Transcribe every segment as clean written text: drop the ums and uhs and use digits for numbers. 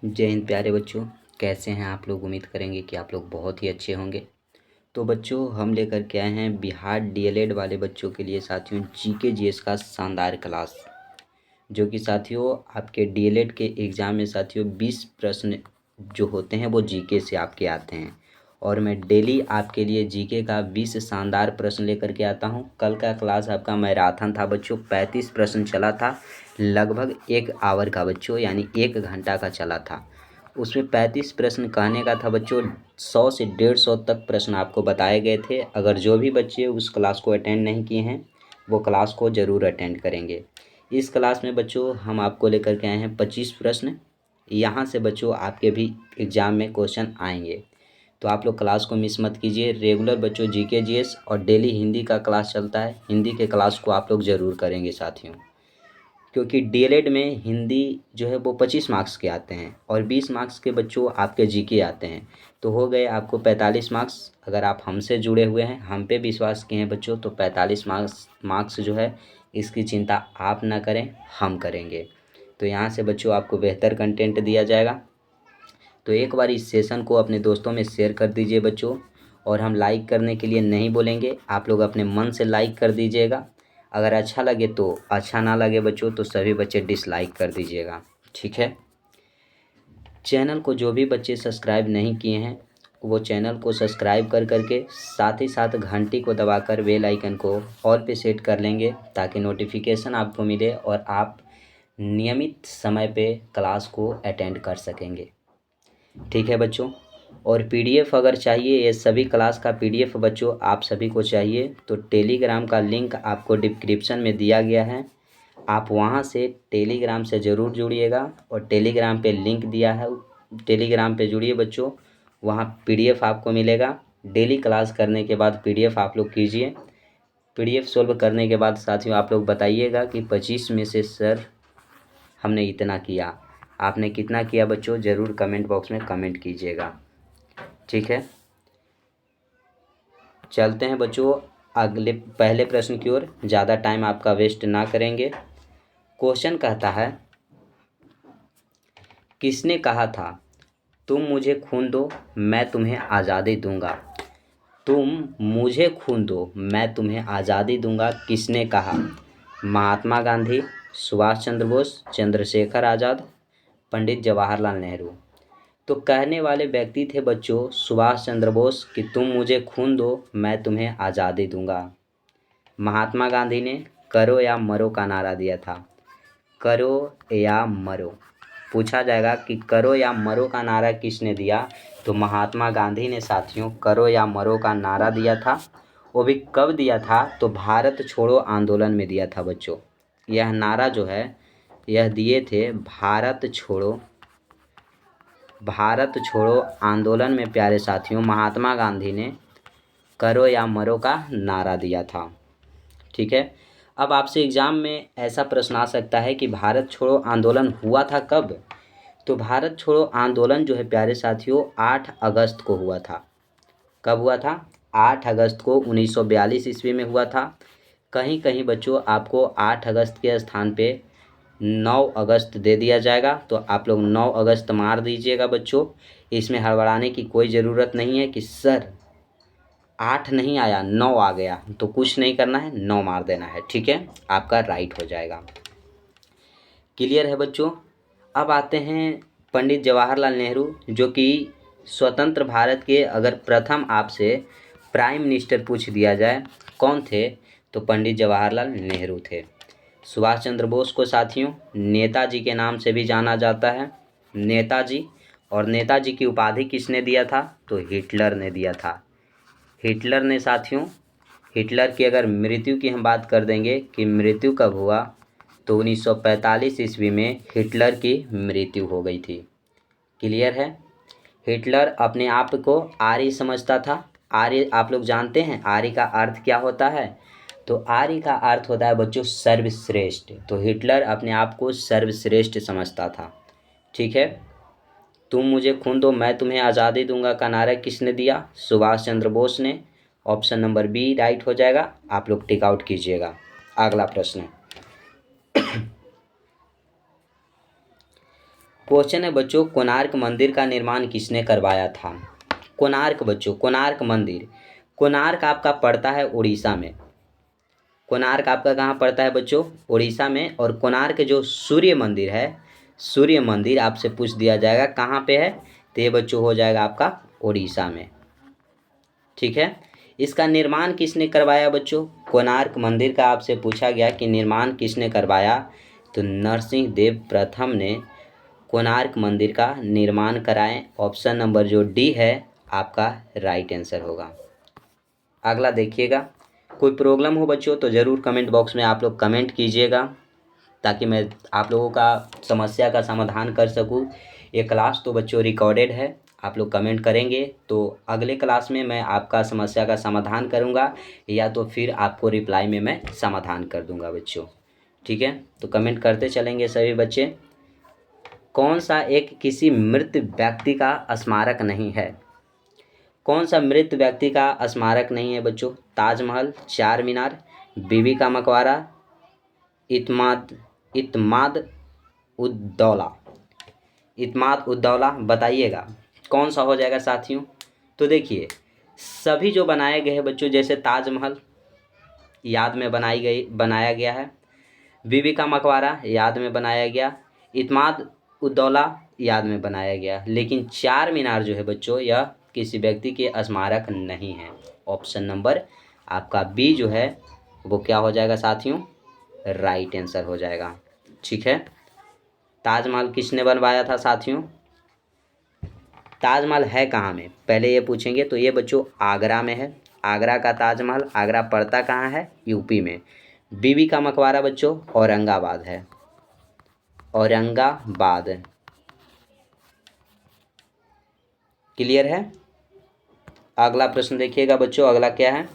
जय हिंद प्यारे बच्चों, कैसे हैं आप लोग। उम्मीद करेंगे कि आप लोग बहुत ही अच्छे होंगे। तो बच्चों, हम लेकर के आए हैं बिहार डीएलएड वाले बच्चों के लिए साथियों जीके जीएस का शानदार क्लास, जो कि साथियों आपके डीएलएड के एग्ज़ाम में साथियों 20 प्रश्न जो होते हैं वो जीके से आपके आते हैं। और मैं डेली आपके लिए जीके का 20 शानदार प्रश्न लेकर के आता हूं। कल का क्लास आपका मैराथन था बच्चों, 35 प्रश्न चला था, लगभग 1 आवर का बच्चों, यानी 1 घंटा का चला था। उसमें 35 प्रश्न कहने का था बच्चों, 100 से 150 तक प्रश्न आपको बताए गए थे। अगर जो भी बच्चे उस क्लास को अटेंड नहीं किए हैं वो क्लास को ज़रूर अटेंड करेंगे। इस क्लास में बच्चों हम आपको लेकर के आए हैं 25 प्रश्न। यहाँ से बच्चों आपके भी एग्ज़ाम में क्वेश्चन आएंगे, तो आप लोग क्लास को मिस मत कीजिए। रेगुलर बच्चों जीके जीएस और डेली हिंदी का क्लास चलता है, हिंदी के क्लास को आप लोग ज़रूर करेंगे साथियों, क्योंकि डीएलएड में हिंदी जो है वो 25 मार्क्स के आते हैं और 20 मार्क्स के बच्चों आपके जीके आते हैं, तो हो गए आपको 45 मार्क्स। अगर आप हमसे जुड़े हुए हैं, हम पे विश्वास किए हैं बच्चों, तो 45 मार्क्स जो है इसकी चिंता आप ना करें, हम करेंगे। तो यहाँ से बच्चों आपको बेहतर कंटेंट दिया जाएगा। तो एक बार इस सेशन को अपने दोस्तों में शेयर कर दीजिए बच्चों, और हम लाइक करने के लिए नहीं बोलेंगे, आप लोग अपने मन से लाइक कर दीजिएगा। अगर अच्छा लगे तो अच्छा, ना लगे बच्चों तो सभी बच्चे डिसलाइक कर दीजिएगा, ठीक है। चैनल को जो भी बच्चे सब्सक्राइब नहीं किए हैं वो चैनल को सब्सक्राइब कर करके साथ ही साथ घंटी को दबाकर बेल आइकन को ऑल पे सेट कर लेंगे, ताकि नोटिफिकेशन आपको मिले और आप नियमित समय पे क्लास को अटेंड कर सकेंगे, ठीक है बच्चों। और पीडीएफ अगर चाहिए, ये सभी क्लास का पीडीएफ बच्चों आप सभी को चाहिए, तो टेलीग्राम का लिंक आपको डिस्क्रिप्शन में दिया गया है, आप वहां से टेलीग्राम से ज़रूर जुड़िएगा। और टेलीग्राम पे लिंक दिया है, टेलीग्राम पे जुड़िए बच्चों, वहां पीडीएफ आपको मिलेगा। डेली क्लास करने के बाद पीडीएफ आप लोग कीजिए। पीडीएफ सॉल्व करने के बाद साथियों आप लोग बताइएगा कि 25 में से सर हमने इतना किया, आपने कितना किया बच्चों, ज़रूर कमेंट बॉक्स में कमेंट कीजिएगा, ठीक है। चलते हैं बच्चों अगले पहले प्रश्न की ओर, ज़्यादा टाइम आपका वेस्ट ना करेंगे। क्वेश्चन कहता है, किसने कहा था तुम मुझे खून दो मैं तुम्हें आज़ादी दूंगा। तुम मुझे खून दो मैं तुम्हें आज़ादी दूंगा, किसने कहा। महात्मा गांधी, सुभाष चंद्र बोस, चंद्रशेखर आज़ाद, पंडित जवाहरलाल नेहरू। तो कहने वाले व्यक्ति थे बच्चों सुभाष चंद्र बोस कि तुम मुझे खून दो मैं तुम्हें आज़ादी दूंगा। महात्मा गांधी ने करो या मरो का नारा दिया था। करो या मरो, पूछा जाएगा कि करो या मरो का नारा किसने दिया, तो महात्मा गांधी ने साथियों करो या मरो का नारा दिया था। वो भी कब दिया था, तो भारत छोड़ो आंदोलन में दिया था बच्चों। यह नारा जो है यह दिए थे भारत छोड़ो आंदोलन में प्यारे साथियों महात्मा गांधी ने करो या मरो का नारा दिया था, ठीक है। अब आपसे एग्ज़ाम में ऐसा प्रश्न आ सकता है कि भारत छोड़ो आंदोलन हुआ था कब, तो भारत छोड़ो आंदोलन जो है प्यारे साथियों 8 अगस्त को हुआ था। कब हुआ था, 8 अगस्त को 1942 ईस्वी में हुआ था। कहीं कहीं बच्चों आपको 8 अगस्त के स्थान पे 9 अगस्त दे दिया जाएगा, तो आप लोग 9 अगस्त मार दीजिएगा बच्चों। इसमें हड़बड़ाने की कोई ज़रूरत नहीं है कि सर 8 नहीं आया 9 आ गया, तो कुछ नहीं करना है, 9 मार देना है, ठीक है, आपका राइट हो जाएगा। क्लियर है बच्चों। अब आते हैं पंडित जवाहरलाल नेहरू, जो कि स्वतंत्र भारत के अगर प्रथम आपसे प्राइम मिनिस्टर पूछ दिया जाए कौन थे, तो पंडित जवाहरलाल नेहरू थे। सुभाष चंद्र बोस को साथियों नेताजी के नाम से भी जाना जाता है, नेताजी। और नेताजी की उपाधि किसने दिया था, तो हिटलर ने दिया था। हिटलर ने साथियों, हिटलर की अगर मृत्यु की हम बात कर देंगे कि मृत्यु कब हुआ, तो 1945 ईस्वी में हिटलर की मृत्यु हो गई थी। क्लियर है। हिटलर अपने आप को आर्य समझता था। आर्य आप लोग जानते हैं आर्य का अर्थ क्या होता है, तो आर्य का अर्थ होता है बच्चों सर्वश्रेष्ठ। तो हिटलर अपने आप को सर्वश्रेष्ठ समझता था, ठीक है। तुम मुझे खून दो मैं तुम्हें आज़ादी दूंगा का नारा किसने दिया, सुभाष चंद्र बोस ने। ऑप्शन नंबर बी राइट हो जाएगा, आप लोग टिक आउट कीजिएगा। अगला प्रश्न, क्वेश्चन है बच्चों, कोणार्क मंदिर का निर्माण किसने करवाया था? कोणार्क बच्चों, कोणार्क मंदिर, कोणार्क आपका पड़ता है उड़ीसा में। कोणार्क आपका कहाँ पड़ता है बच्चों? उड़ीसा में। और कोणार्क जो सूर्य मंदिर है, सूर्य मंदिर आपसे पूछ दिया जाएगा कहाँ पे है, तो ये बच्चों हो जाएगा आपका उड़ीसा में। ठीक है। इसका निर्माण किसने करवाया बच्चों? कोणार्क मंदिर का आपसे पूछा गया कि निर्माण किसने करवाया, तो नरसिंह देव प्रथम ने कोणार्क मंदिर का निर्माण कराएं। ऑप्शन नंबर जो डी है आपका राइट आंसर होगा। अगला देखिएगा, कोई प्रॉब्लम हो बच्चों तो ज़रूर कमेंट बॉक्स में आप लोग कमेंट कीजिएगा, ताकि मैं आप लोगों का समस्या का समाधान कर सकूं। ये क्लास तो बच्चों रिकॉर्डेड है, आप लोग कमेंट करेंगे तो अगले क्लास में मैं आपका समस्या का समाधान करूंगा, या तो फिर आपको रिप्लाई में मैं समाधान कर दूंगा बच्चों। ठीक है, तो कमेंट करते चलेंगे सभी बच्चे। कौन सा एक किसी मृत व्यक्ति का स्मारक नहीं है? कौन सा मृत व्यक्ति का स्मारक नहीं है बच्चों? ताजमहल, चार मीनार, बीबी का मकबरा, इत्माद इत्माद उद्दौला। इत्माद उद्दौला बताइएगा कौन सा हो जाएगा साथियों। तो देखिए, सभी जो बनाए गए हैं बच्चों, जैसे ताजमहल याद में बनाया गया है, बीबी का मकबरा याद में बनाया गया, इत्माद उद्दौला याद में बनाया गया, लेकिन चार मीनार जो है बच्चों यह किसी व्यक्ति के स्मारक नहीं है। ऑप्शन नंबर आपका बी जो है वो क्या हो जाएगा साथियों? राइट आंसर हो जाएगा। ठीक है। ताजमहल किसने बनवाया था साथियों? ताजमहल है कहाँ में, पहले ये पूछेंगे तो ये बच्चों आगरा में है। आगरा का ताजमहल, आगरा पड़ता कहाँ है? यूपी में। बीबी का मकबरा बच्चों औरंगाबाद है, औरंगाबाद। क्लियर है। अगला प्रश्न देखिएगा बच्चों, अगला क्या है?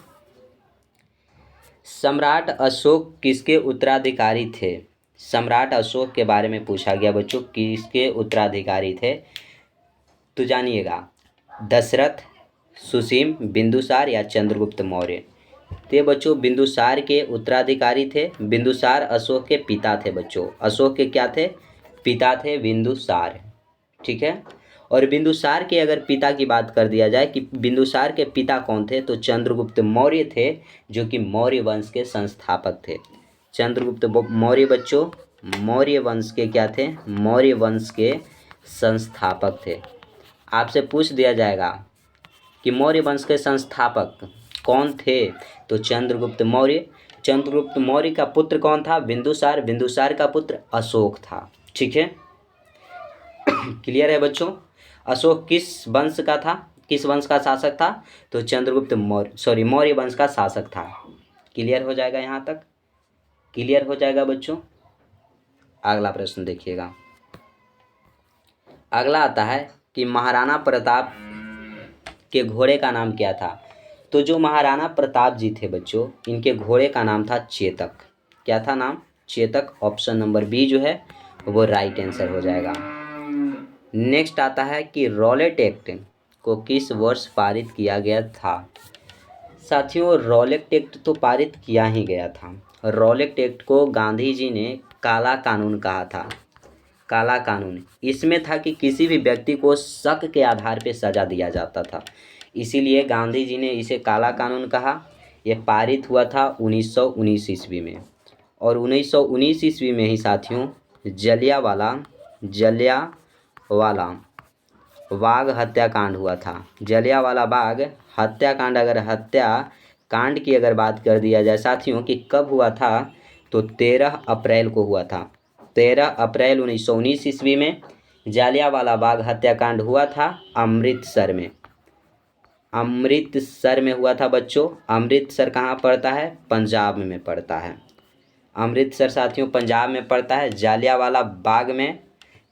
सम्राट अशोक किसके उत्तराधिकारी थे? सम्राट अशोक के बारे में पूछा गया बच्चों, किसके उत्तराधिकारी थे? तो जानिएगा, दशरथ, सुसीम, बिंदुसार या चंद्रगुप्त मौर्य। ते बच्चों बिंदुसार के उत्तराधिकारी थे। बिंदुसार अशोक के पिता थे बच्चों। अशोक के क्या थे? पिता थे बिंदुसार। ठीक है। और बिंदुसार के अगर पिता की बात कर दिया जाए कि बिंदुसार के पिता कौन थे, तो चंद्रगुप्त मौर्य थे, जो कि मौर्य वंश के संस्थापक थे। चंद्रगुप्त मौर्य बच्चों मौर्य वंश के क्या थे? मौर्य वंश के संस्थापक थे। आपसे पूछ दिया जाएगा कि मौर्य वंश के संस्थापक कौन थे, तो चंद्रगुप्त मौर्य। चंद्रगुप्त मौर्य का पुत्र कौन था? बिंदुसार। बिंदुसार का पुत्र अशोक था। ठीक है। क्लियर है बच्चों। अशोक किस वंश का था, किस वंश का शासक था? तो चंद्रगुप्त मौर्य वंश का शासक था। क्लियर हो जाएगा यहाँ तक? क्लियर हो जाएगा बच्चों। अगला प्रश्न देखिएगा। अगला आता है कि महाराणा प्रताप के घोड़े का नाम क्या था? तो जो महाराणा प्रताप जी थे बच्चों, इनके घोड़े का नाम था चेतक। क्या था नाम? चेतक। ऑप्शन नंबर बी जो है वो राइट आंसर हो जाएगा। नेक्स्ट आता है कि रॉलेट एक्ट को किस वर्ष पारित किया गया था? साथियों, रॉलेट एक्ट तो पारित किया ही गया था। रॉलेट एक्ट को गांधी जी ने काला कानून कहा था। काला कानून इसमें था कि किसी भी व्यक्ति को शक के आधार पर सजा दिया जाता था, इसीलिए गांधी जी ने इसे काला कानून कहा। यह पारित हुआ था 1919 ईस्वी में। और 1919 ईस्वी में ही साथियों जलियांवाला बाग हत्याकांड हुआ था। जलियांवाला बाग हत्याकांड, अगर हत्याकांड की अगर बात कर दिया जाए साथियों कि कब हुआ था, तो 13 अप्रैल को हुआ था। 13 अप्रैल 1919 ईस्वी में जलियांवाला बाग हत्याकांड हुआ था अमृतसर में। अमृतसर में हुआ था बच्चों। अमृतसर कहाँ पड़ता है? पंजाब में पड़ता है। अमृतसर साथियों पंजाब में पड़ता है।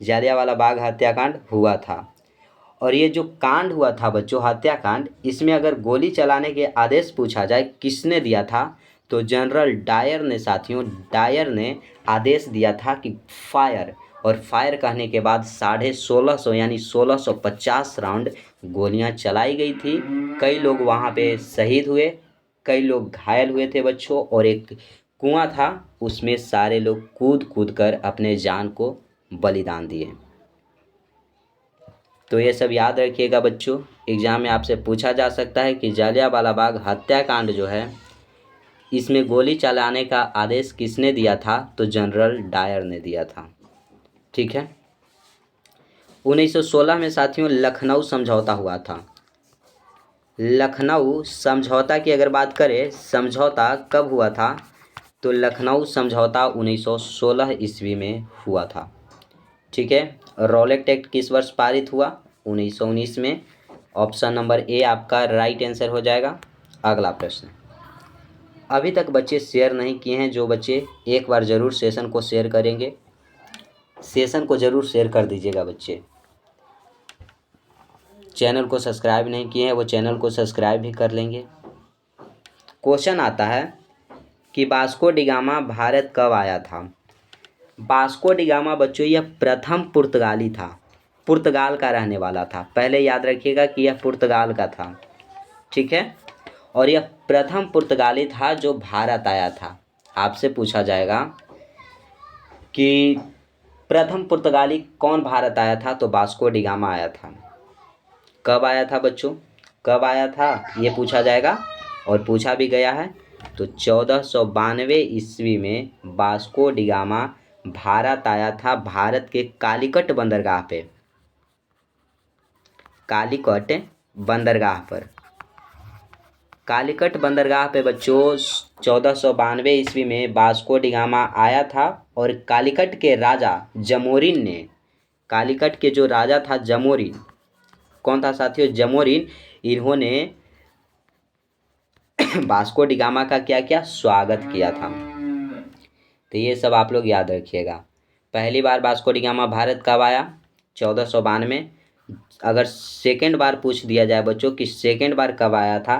जलियांवाला बाग हत्याकांड हुआ था। और ये जो कांड हुआ था बच्चों, हत्याकांड, इसमें अगर गोली चलाने के आदेश पूछा जाए किसने दिया था, तो जनरल डायर ने साथियों, डायर ने आदेश दिया था कि फायर। और फायर कहने के बाद 1650 यानी 1650 राउंड गोलियां चलाई गई थी। कई लोग वहां पे शहीद हुए, कई लोग घायल हुए थे बच्चों। और एक कुआं था, उसमें सारे लोग कूद कूद कर अपने जान को बलिदान दिए। तो ये सब याद रखिएगा बच्चों, एग्ज़ाम में आपसे पूछा जा सकता है कि जलियांवाला बाग हत्याकांड जो है इसमें गोली चलाने का आदेश किसने दिया था, तो जनरल डायर ने दिया था। ठीक है। 1916 में साथियों लखनऊ समझौता हुआ था। लखनऊ समझौता की अगर बात करें, समझौता कब हुआ था, तो लखनऊ समझौता 1916 ईस्वी में हुआ था। ठीक है। रॉलेट एक्ट किस वर्ष पारित हुआ, 1919 में। ऑप्शन नंबर ए आपका राइट आंसर हो जाएगा। अगला प्रश्न, अभी तक बच्चे शेयर नहीं किए हैं, जो बच्चे एक बार ज़रूर सेशन को शेयर करेंगे, सेशन को ज़रूर शेयर कर दीजिएगा बच्चे। चैनल को सब्सक्राइब नहीं किए हैं वो चैनल को सब्सक्राइब भी कर लेंगे। क्वेश्चन आता है कि वास्को डी गामा भारत कब आया था। वास्को डी गामा बच्चों यह प्रथम पुर्तगाली था, पुर्तगाल का रहने वाला था। पहले याद रखिएगा कि यह पुर्तगाल का था। ठीक है। और यह प्रथम पुर्तगाली था जो भारत आया था। आपसे पूछा जाएगा कि प्रथम पुर्तगाली कौन भारत आया था, तो वास्को डी गामा आया था। कब आया था बच्चों, कब आया था ये पूछा जाएगा, और पूछा भी गया है। तो 1492 ईस्वी में वास्को डी गामा भारत आया था, भारत के कालीकट बंदरगाह पे, कालीकट बंदरगाह पर, कालीकट बंदरगाह पे बच्चों 1492 ईस्वी में वास्को डी गामा आया था। और कालीकट के राजा जमोरिन ने, कालीकट के जो राजा था जमोरिन, कौन था साथियों, जमोरिन, इन्होंने वास्को डी गामा का क्या किया, स्वागत किया था। तो ये सब आप लोग याद रखिएगा। पहली बार वास्को डी गामा भारत कब आया, 1492। अगर सेकेंड बार पूछ दिया जाए बच्चों कि सेकेंड बार कब आया था,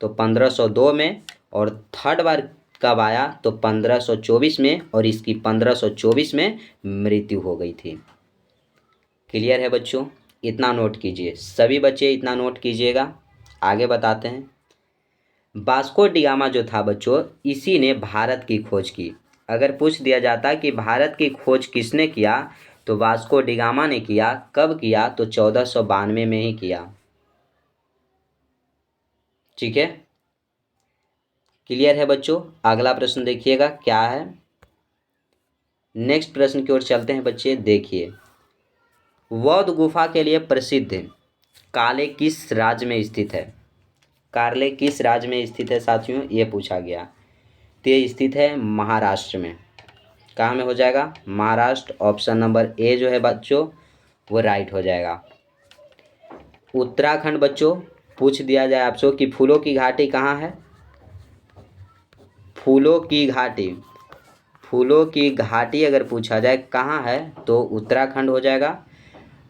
तो 1502 में। और थर्ड बार कब आया, तो 1524 में। और इसकी 1524 में मृत्यु हो गई थी। क्लियर है बच्चों, इतना नोट कीजिए, सभी बच्चे इतना नोट कीजिएगा। आगे बताते हैं। वास्को डी गामा जो था बच्चों, इसी ने भारत की खोज की। अगर पूछ दिया जाता कि भारत की खोज किसने किया, तो वास्को डी गामा ने किया। कब किया, तो 1492 में ही किया। ठीक है। क्लियर है बच्चों। अगला प्रश्न देखिएगा क्या है। नेक्स्ट प्रश्न की ओर चलते हैं बच्चे। देखिए, बौद्ध गुफा के लिए प्रसिद्ध काले किस राज्य में स्थित है, कार्ले किस राज्य में स्थित है साथियों, ये पूछा गया। तो ये स्थित है महाराष्ट्र में। कहाँ में हो जाएगा, महाराष्ट्र। ऑप्शन नंबर ए जो है बच्चों वो राइट हो जाएगा। उत्तराखंड बच्चों, पूछ दिया जाए आपसे कि फूलों की घाटी कहाँ है, फूलों की घाटी, फूलों की घाटी अगर पूछा जाए कहाँ है, तो उत्तराखंड हो जाएगा।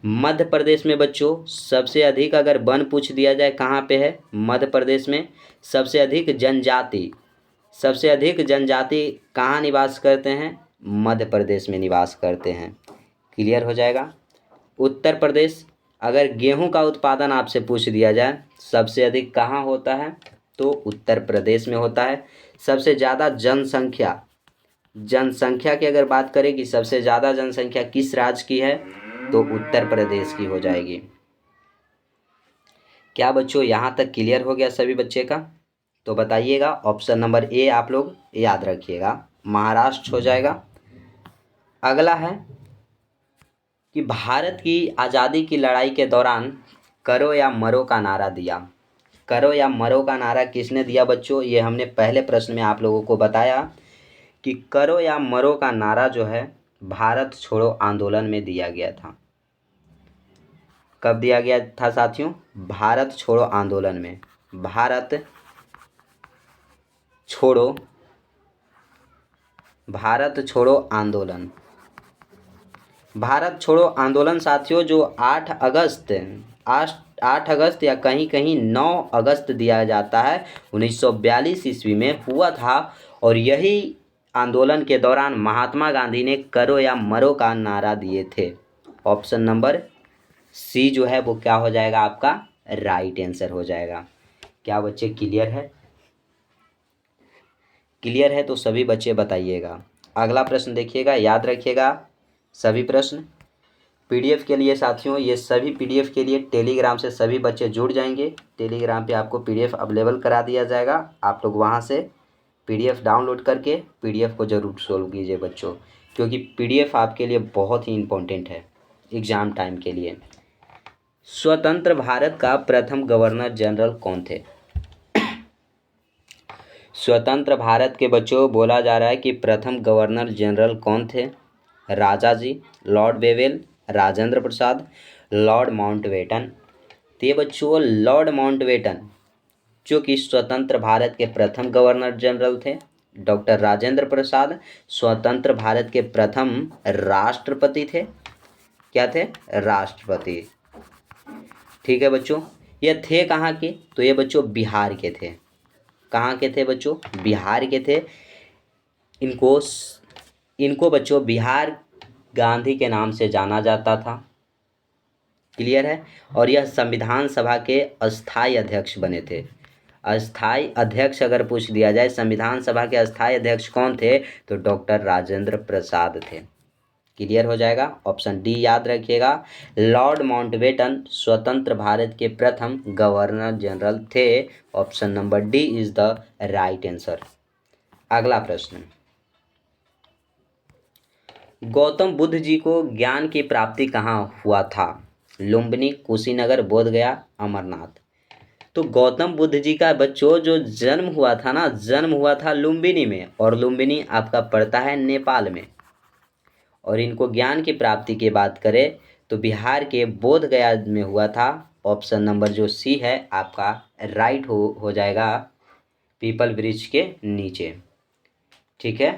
मध्य प्रदेश में बच्चों सबसे अधिक अगर वन पूछ दिया जाए कहाँ पे है, मध्य प्रदेश में। सबसे अधिक जनजाति, सबसे अधिक जनजाति कहाँ निवास करते हैं, मध्य प्रदेश में निवास करते हैं। क्लियर हो जाएगा। उत्तर प्रदेश, अगर गेहूं का उत्पादन आपसे पूछ दिया जाए सबसे अधिक कहाँ होता है, तो उत्तर प्रदेश में होता है। सबसे ज़्यादा जनसंख्या, जनसंख्या की अगर बात करें कि सबसे ज़्यादा जनसंख्या किस राज्य की है, तो उत्तर प्रदेश की हो जाएगी। क्या बच्चों यहाँ तक क्लियर हो गया सभी बच्चे का, तो बताइएगा। ऑप्शन नंबर ए आप लोग याद रखिएगा, महाराष्ट्र हो जाएगा। अगला है कि भारत की आज़ादी की लड़ाई के दौरान करो या मरो का नारा दिया, करो या मरो का नारा किसने दिया बच्चों, ये हमने पहले प्रश्न में आप लोगों को बताया कि करो या मरो का नारा जो है भारत छोड़ो आंदोलन में दिया गया था। कब दिया गया था साथियों, भारत छोड़ो आंदोलन में। भारत छोड़ो, भारत छोड़ो आंदोलन, भारत छोड़ो आंदोलन साथियों जो 8 अगस्त या कहीं कहीं 9 अगस्त दिया जाता है 1942 ईस्वी में हुआ था। और यही आंदोलन के दौरान महात्मा गांधी ने करो या मरो का नारा दिए थे। ऑप्शन नंबर सी जो है वो क्या हो जाएगा, आपका राइट आंसर हो जाएगा। क्या बच्चे क्लियर है, क्लियर है तो सभी बच्चे बताइएगा। अगला प्रश्न देखिएगा, याद रखिएगा सभी प्रश्न। पीडीएफ के लिए साथियों, ये सभी पीडीएफ के लिए टेलीग्राम से सभी बच्चे जुड़ जाएंगे। टेलीग्राम पे आपको पीडीएफ अवेलेबल करा दिया जाएगा। आप लोग वहाँ से पीडीएफ डाउनलोड करके पीडीएफ को ज़रूर सोल्व कीजिए बच्चों, क्योंकि पीडीएफ आपके लिए बहुत ही इम्पोर्टेंट है एग्ज़ाम टाइम के लिए। स्वतंत्र भारत का प्रथम गवर्नर जनरल कौन थे? स्वतंत्र भारत के बच्चों बोला जा रहा है कि प्रथम गवर्नर जनरल कौन थे? राजा जी, Lord Wavell, Rajendra Prasad, Lord Mountbatten. तो ये बच्चों लॉर्ड माउंटबेटन जो कि स्वतंत्र भारत के प्रथम गवर्नर जनरल थे। डॉक्टर राजेंद्र प्रसाद स्वतंत्र भारत के प्रथम राष्ट्रपति थे। क्या थे? राष्ट्रपति। ठीक है बच्चों, ये थे कहाँ के? तो ये बच्चों बिहार के थे। कहाँ के थे बच्चों? बिहार के थे। इनको बच्चों बिहार गांधी के नाम से जाना जाता था। क्लियर है? और यह संविधान सभा के अस्थाई अध्यक्ष बने थे। अस्थाई अध्यक्ष अगर पूछ दिया जाए संविधान सभा के अस्थाई अध्यक्ष कौन थे, तो डॉक्टर राजेंद्र प्रसाद थे। क्लियर हो जाएगा? ऑप्शन डी याद रखिएगा, लॉर्ड माउंटबेटन स्वतंत्र भारत के प्रथम गवर्नर जनरल थे। Option number D is the right answer. अगला प्रश्न, गौतम बुद्ध जी को ज्ञान की प्राप्ति कहाँ हुआ था? लुम्बिनी, कुशीनगर, बोधगया, अमरनाथ। तो गौतम बुद्ध जी का बच्चों जो जन्म हुआ था ना, जन्म हुआ था लुम्बिनी में, और लुम्बिनी आपका पड़ता है नेपाल में। और इनको ज्ञान की प्राप्ति की बात करें तो बिहार के बोधगया में हुआ था। ऑप्शन नंबर जो सी है आपका राइट हो जाएगा, पीपल वृक्ष के नीचे। ठीक है,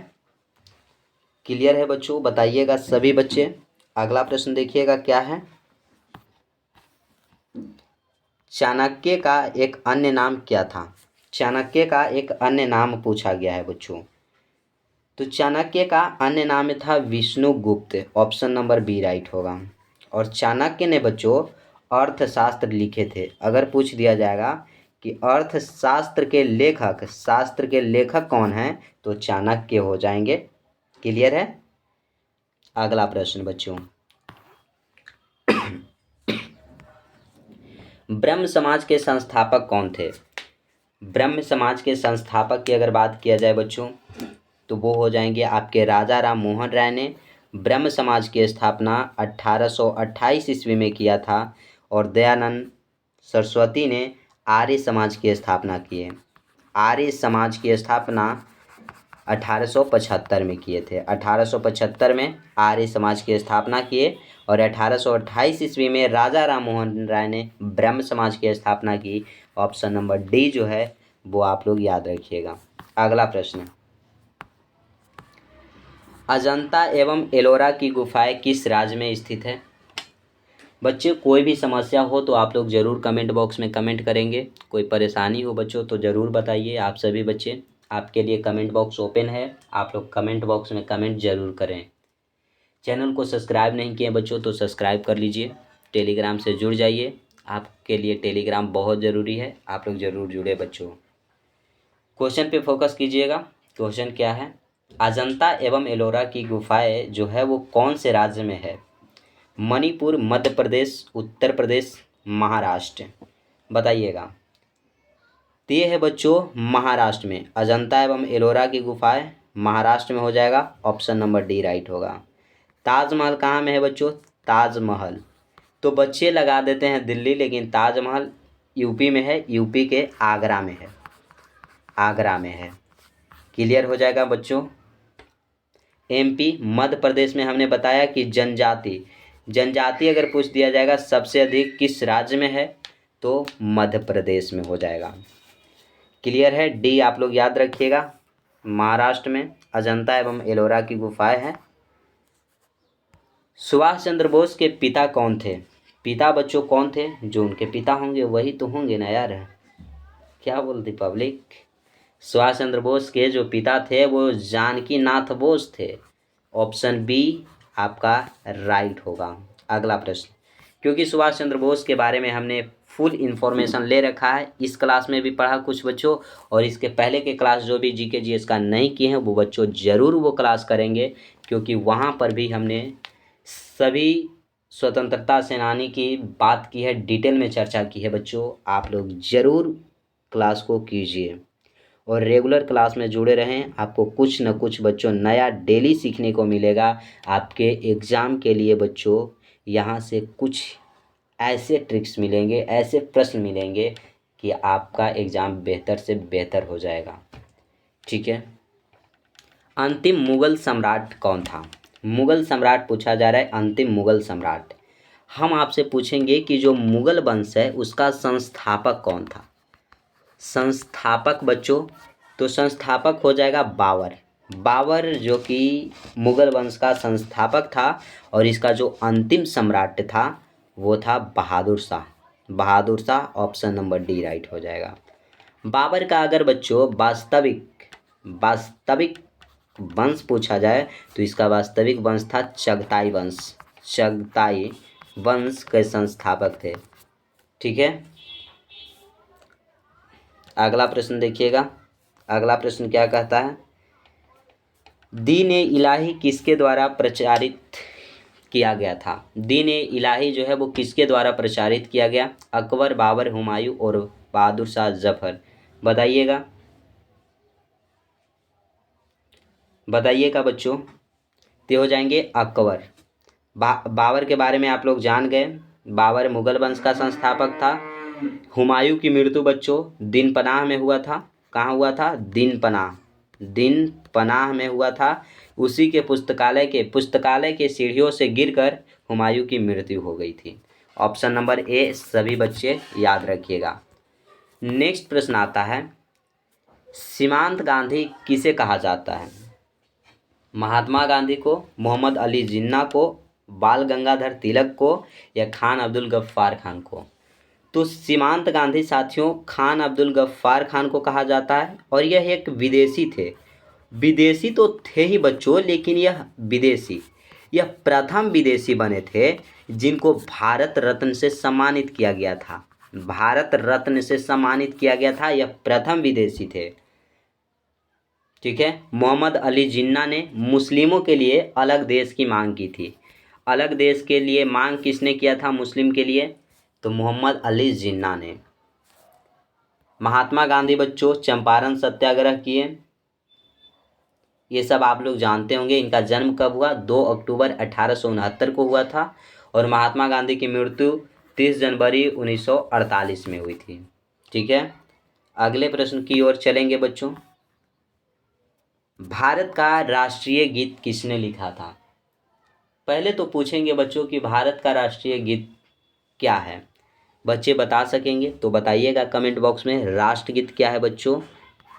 क्लियर है बच्चों? बताइएगा सभी बच्चे। अगला प्रश्न देखिएगा क्या है। चाणक्य का एक अन्य नाम क्या था? चाणक्य का एक अन्य नाम पूछा गया है बच्चों। तो चाणक्य का अन्य नाम था Vishnugupta. Option number B right होगा। और चाणक्य ने बच्चों अर्थशास्त्र लिखे थे। अगर पूछ दिया जाएगा कि अर्थशास्त्र के लेखक, शास्त्र के लेखक कौन हैं, तो चाणक्य हो जाएंगे। क्लियर है? अगला प्रश्न बच्चों, ब्रह्म समाज के संस्थापक कौन थे? ब्रह्म समाज के संस्थापक की अगर बात किया जाए बच्चों तो वो हो जाएंगे आपके राजा राम मोहन राय ने ब्रह्म समाज की स्थापना 1828 ईस्वी में किया था। और दयानंद सरस्वती ने आर्य समाज की स्थापना की है। आर्य समाज की स्थापना 1875 में किए थे। 1875 में आर्य समाज की स्थापना किए और 1828 ईस्वी में राजा राम मोहन राय ने ब्रह्म समाज की स्थापना की। ऑप्शन नंबर डी जो है वो आप लोग याद रखिएगा। अगला प्रश्न, अजंता एवं एलोरा की गुफाएं किस राज्य में स्थित है? बच्चे कोई भी समस्या हो तो आप लोग ज़रूर कमेंट बॉक्स में कमेंट करेंगे। कोई परेशानी हो बच्चों तो ज़रूर बताइए। आप सभी बच्चे, आपके लिए कमेंट बॉक्स ओपन है, आप लोग कमेंट बॉक्स में कमेंट ज़रूर करें। चैनल को सब्सक्राइब नहीं किए बच्चों तो सब्सक्राइब कर लीजिए। टेलीग्राम से जुड़ जाइए, आपके लिए टेलीग्राम बहुत ज़रूरी है। आप लोग ज़रूर जुड़े बच्चों। क्वेश्चन पे फोकस कीजिएगा। क्वेश्चन क्या है? अजंता एवं एलोरा की गुफाएं जो है वो कौन से राज्य में है? मणिपुर, मध्य प्रदेश, उत्तर प्रदेश, महाराष्ट्र। बताइएगा। तो ये है बच्चों महाराष्ट्र में। अजंता एवं एलोरा की गुफाएं महाराष्ट्र में हो जाएगा। ऑप्शन नंबर डी राइट होगा। ताजमहल कहाँ में है बच्चों? ताजमहल तो बच्चे लगा देते हैं दिल्ली, लेकिन ताजमहल यूपी में है। यूपी के आगरा में है। आगरा में है। क्लियर हो जाएगा बच्चों। एमपी, मध्य प्रदेश में हमने बताया कि जनजाति अगर पूछ दिया जाएगा सबसे अधिक किस राज्य में है, तो मध्य प्रदेश में हो जाएगा। क्लियर है? डी आप लोग याद रखिएगा। महाराष्ट्र में अजंता एवं एलोरा की गुफाएं हैं। सुभाष चंद्र बोस के पिता कौन थे? पिता बच्चों कौन थे? जो उनके पिता होंगे वही तो होंगे ना यार, क्या बोलती पब्लिक। सुभाष चंद्र बोस के जो पिता थे वो जानकी नाथ बोस थे। ऑप्शन बी आपका राइट होगा। अगला प्रश्न, क्योंकि सुभाष चंद्र बोस के बारे में हमने फुल इन्फॉर्मेशन ले रखा है, इस क्लास में भी पढ़ा कुछ बच्चों, और इसके पहले के क्लास जो भी जीके जीएस का नहीं किए हैं वो बच्चों ज़रूर वो क्लास करेंगे, क्योंकि वहाँ पर भी हमने सभी स्वतंत्रता सेनानी की बात की है, डिटेल में चर्चा की है बच्चों। आप लोग ज़रूर क्लास को कीजिए और रेगुलर क्लास में जुड़े रहें। आपको कुछ न कुछ बच्चों नया डेली सीखने को मिलेगा। आपके एग्ज़ाम के लिए बच्चों यहाँ से कुछ ऐसे ट्रिक्स मिलेंगे, ऐसे प्रश्न मिलेंगे कि आपका एग्ज़ाम बेहतर से बेहतर हो जाएगा। ठीक है। अंतिम मुगल सम्राट कौन था? मुगल सम्राट पूछा जा रहा है, अंतिम मुगल सम्राट। हम आपसे पूछेंगे कि जो मुगल वंश है उसका संस्थापक कौन था? संस्थापक बच्चों, तो संस्थापक हो जाएगा बाबर। बाबर जो कि मुगल वंश का संस्थापक था, और इसका जो अंतिम सम्राट था वो था Bahadur Shah. Bahadur Shah, option number D right हो जाएगा। बाबर का अगर बच्चों वास्तविक वास्तविक वंश पूछा जाए तो इसका वास्तविक वंश था चगताई वंश। चगताई वंश के संस्थापक थे। ठीक है। अगला प्रश्न देखिएगा। अगला प्रश्न क्या कहता है? दीन ए इलाही किसके द्वारा प्रचारित किया गया था? दीन ए इलाही जो है वो किसके द्वारा प्रचारित किया गया? अकबर, बाबर, हुमायूं और बहादुर शाह जफर। बताइएगा, बताइएगा बच्चों। ते हो जाएंगे अकबर। बाबर के बारे में आप लोग जान गए। बाबर मुगल वंश का संस्थापक था। हुमायूं की मृत्यु बच्चों दिन पनाह में हुआ था। कहाँ हुआ था? दिन पनाह। दिन पनाह में हुआ था। उसी के पुस्तकालय के सीढ़ियों से गिरकर हुमायूं की मृत्यु हो गई थी। ऑप्शन नंबर ए सभी बच्चे याद रखिएगा। नेक्स्ट प्रश्न आता है, सीमांत गांधी किसे कहा जाता है? महात्मा गांधी को, मोहम्मद अली जिन्ना को, बाल गंगाधर तिलक को, या खान अब्दुल गफ्फार खान को? तो सीमांत गांधी साथियों खान अब्दुल गफ्फार खान को कहा जाता है, और यह एक विदेशी थे। विदेशी तो थे ही बच्चों, लेकिन यह प्रथम विदेशी बने थे जिनको भारत रत्न से सम्मानित किया गया था। भारत रत्न से सम्मानित किया गया था, यह प्रथम विदेशी थे। ठीक है। मोहम्मद अली जिन्ना ने मुस्लिमों के लिए अलग देश की मांग की थी। अलग देश के लिए मांग किसने किया था मुस्लिम के लिए? तो मोहम्मद अली जिन्ना ने। महात्मा गांधी बच्चों चंपारण सत्याग्रह किए, ये सब आप लोग जानते होंगे। इनका जन्म कब हुआ? 2 अक्टूबर 1869 को हुआ था, और महात्मा गांधी की मृत्यु 30 जनवरी 1948 में हुई थी। ठीक है। अगले प्रश्न की ओर चलेंगे बच्चों। भारत का राष्ट्रीय गीत किसने लिखा था? पहले तो पूछेंगे बच्चों कि भारत का राष्ट्रीय गीत क्या है। बच्चे बता सकेंगे तो बताइएगा कमेंट बॉक्स में, राष्ट्रगीत क्या है बच्चों?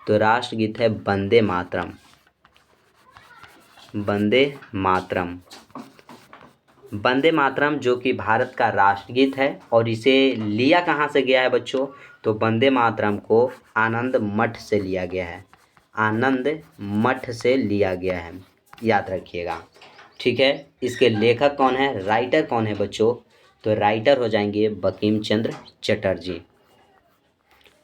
तो राष्ट्रगीत है वंदे मातरम। वंदे मातरम। वंदे मातरम जो कि भारत का राष्ट्रगीत है, और इसे लिया कहाँ से गया है बच्चों? तो वंदे मातरम को आनंद मठ से लिया गया है। आनंद मठ से लिया गया है, याद रखिएगा। ठीक है। इसके लेखक कौन है, राइटर कौन है बच्चों? तो राइटर हो जाएंगे Bankim Chandra Chatterjee.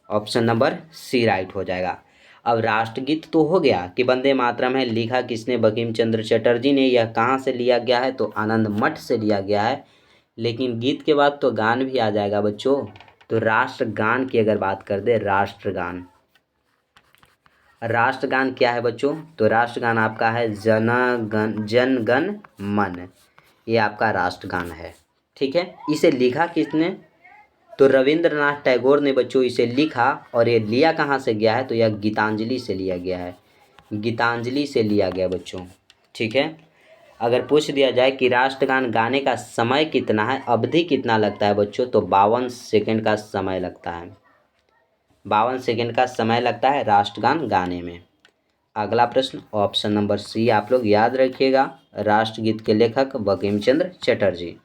Option number C right हो जाएगा। अब राष्ट्रगीत तो हो गया कि वंदे मातरम है, लिखा किसने? बंकिम चंद्र चटर्जी ने। यह कहाँ से लिया गया है? तो आनंद मठ से लिया गया है। लेकिन गीत के बाद तो गान भी आ जाएगा बच्चों। तो राष्ट्रगान की अगर बात कर दे, राष्ट्रगान, राष्ट्रगान क्या है बच्चों? तो राष्ट्रगान आपका है जन गण मन। ये आपका राष्ट्रगान है। ठीक है। इसे लिखा किसने? तो रविंद्रनाथ टैगोर ने बच्चों इसे लिखा, और ये लिया कहाँ से गया है? तो यह गीतांजलि से लिया गया है। गीतांजलि से लिया गया बच्चों। ठीक है। अगर पूछ दिया जाए कि राष्ट्रगान गाने का समय कितना है, अवधि कितना लगता है बच्चों? तो 52 सेकंड का समय लगता है। 52 सेकंड का समय लगता है राष्ट्रगान गाने में। अगला प्रश्न ऑप्शन नंबर सी आप लोग याद रखिएगा। राष्ट्रगीत के लेखक बंकिम चंद्र चटर्जी।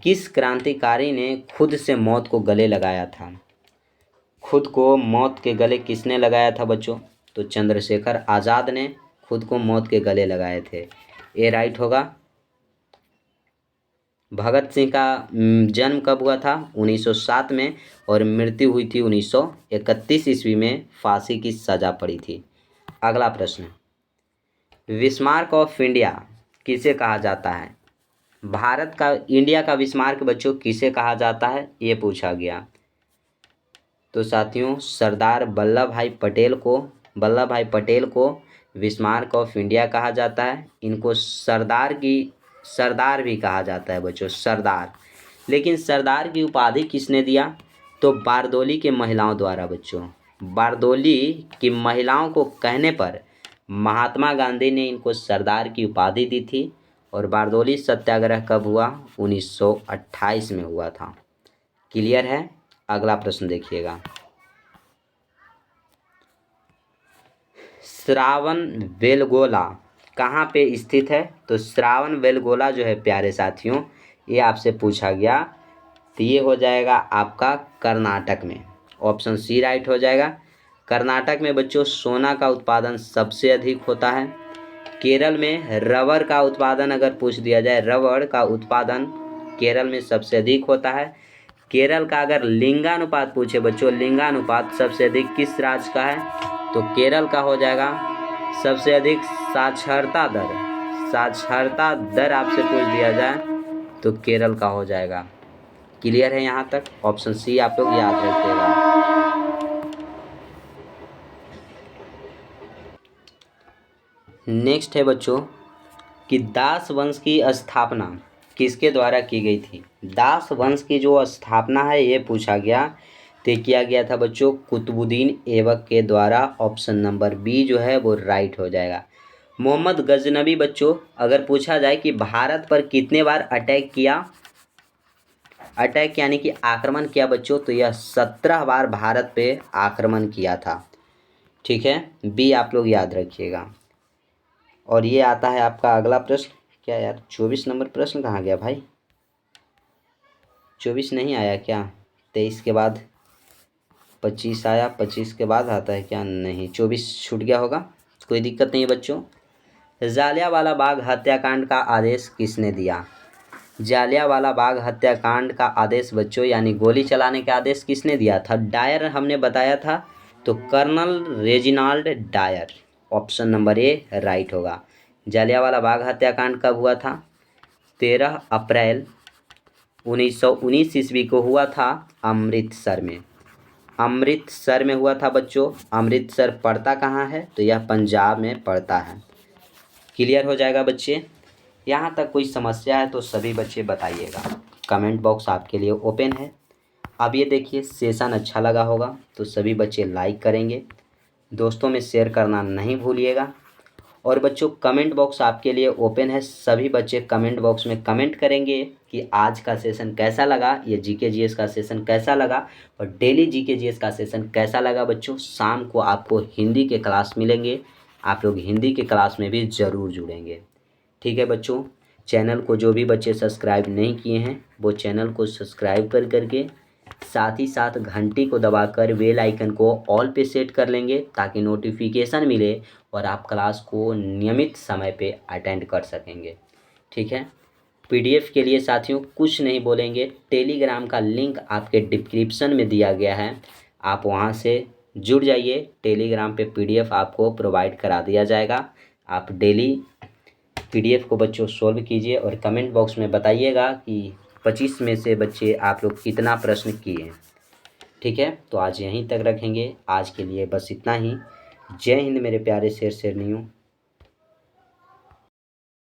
किस क्रांतिकारी ने खुद से मौत को गले लगाया था? खुद को मौत के गले किसने लगाया था बच्चों? तो चंद्रशेखर आज़ाद ने खुद को मौत के गले लगाए थे। ए राइट होगा। भगत सिंह का जन्म कब हुआ था? 1907 में, और मृत्यु हुई थी 1931 ईस्वी में, फांसी की सज़ा पड़ी थी। अगला प्रश्न, बिस्मार्क ऑफ इंडिया किसे कहा जाता है? इंडिया का बिस्मार्क बच्चों किसे कहा जाता है, ये पूछा गया। तो साथियों सरदार वल्लभ भाई पटेल को बिस्मार्क ऑफ इंडिया कहा जाता है। इनको सरदार भी कहा जाता है बच्चों, सरदार। लेकिन सरदार की उपाधि किसने दिया, तो बारदोली के महिलाओं द्वारा बच्चों। बारदोली की महिलाओं को कहने पर महात्मा गांधी ने इनको सरदार की उपाधि दी थी। और बारदोली सत्याग्रह कब हुआ, 1928 में हुआ था। क्लियर है। अगला प्रश्न देखिएगा। श्रावण बेलगोला कहाँ पे स्थित है, तो श्रावण बेलगोला जो है प्यारे साथियों, ये आपसे पूछा गया। तो ये हो जाएगा आपका कर्नाटक में। ऑप्शन सी राइट हो जाएगा। कर्नाटक में बच्चों सोना का उत्पादन सबसे अधिक होता है। केरल में रबर का उत्पादन अगर पूछ दिया जाए, रबर का उत्पादन केरल में सबसे अधिक होता है। केरल का अगर लिंगानुपात पूछे बच्चों, लिंगानुपात सबसे अधिक किस राज्य का है, तो केरल का हो जाएगा सबसे अधिक साक्षरता दर आपसे पूछ दिया जाए तो केरल का हो जाएगा। क्लियर है यहाँ तक। ऑप्शन सी आप लोग याद रखिएगा। नेक्स्ट है बच्चों कि दास वंश की स्थापना किसके द्वारा की गई थी। दास वंश की जो स्थापना है ये पूछा गया, तो किया गया था बच्चों कुतुबुद्दीन ऐबक के द्वारा। ऑप्शन नंबर बी जो है वो राइट हो जाएगा। मोहम्मद गजनबी बच्चों अगर पूछा जाए कि भारत पर कितने बार अटैक यानी कि आक्रमण किया बच्चों, तो यह 17 बार भारत पे आक्रमण किया था। ठीक है, बी आप लोग याद रखिएगा। और ये आता है आपका अगला प्रश्न। क्या यार 24 नंबर प्रश्न कहाँ गया भाई, 24 नहीं आया क्या, 23 के बाद 25 आया, 25 के बाद आता है क्या, नहीं 24 छूट गया होगा, कोई दिक्कत नहीं है बच्चों। जालियांवाला बाग हत्याकांड का आदेश किसने दिया। जालियांवाला बाग हत्याकांड का आदेश बच्चों यानी गोली चलाने का आदेश किसने दिया था, डायर हमने बताया था, तो colonel Reginald Dyer. Option number A right होगा। जालियांवाला बाग हत्याकांड कब हुआ था, 13 अप्रैल 1919 ईस्वी को हुआ था अमृतसर में। अमृतसर में हुआ था बच्चों। अमृतसर पड़ता कहाँ है, तो यह पंजाब में पड़ता है। क्लियर हो जाएगा बच्चे। यहाँ तक कोई समस्या है तो सभी बच्चे बताइएगा, कमेंट बॉक्स आपके लिए ओपन है। अब ये देखिए सेशन अच्छा लगा होगा तो सभी बच्चे लाइक करेंगे, दोस्तों में शेयर करना नहीं भूलिएगा। और बच्चों कमेंट बॉक्स आपके लिए ओपन है, सभी बच्चे कमेंट बॉक्स में कमेंट करेंगे कि आज का सेशन कैसा लगा, ये जीके जीएस का सेशन कैसा लगा और डेली जीके जीएस का सेशन कैसा लगा। बच्चों शाम को आपको हिंदी के क्लास मिलेंगे, आप लोग हिंदी के क्लास में भी ज़रूर जुड़ेंगे। ठीक है बच्चों, चैनल को जो भी बच्चे सब्सक्राइब नहीं किए हैं वो चैनल को सब्सक्राइब करके साथ ही साथ घंटी को दबाकर बेल आइकन को ऑल पे सेट कर लेंगे ताकि नोटिफिकेशन मिले और आप क्लास को नियमित समय पे अटेंड कर सकेंगे। ठीक है, पीडीएफ के लिए साथियों कुछ नहीं बोलेंगे, टेलीग्राम का लिंक आपके डिस्क्रिप्शन में दिया गया है, आप वहां से जुड़ जाइए। टेलीग्राम पे पीडीएफ आपको प्रोवाइड करा दिया जाएगा। आप डेली पीडीएफ को बच्चों सोल्व कीजिए और कमेंट बॉक्स में बताइएगा कि 25 में से बच्चे आप लोग कितना प्रश्न किए। ठीक है, तो आज यहीं तक रखेंगे, आज के लिए बस इतना ही। जय हिंद मेरे प्यारे शेरनियों।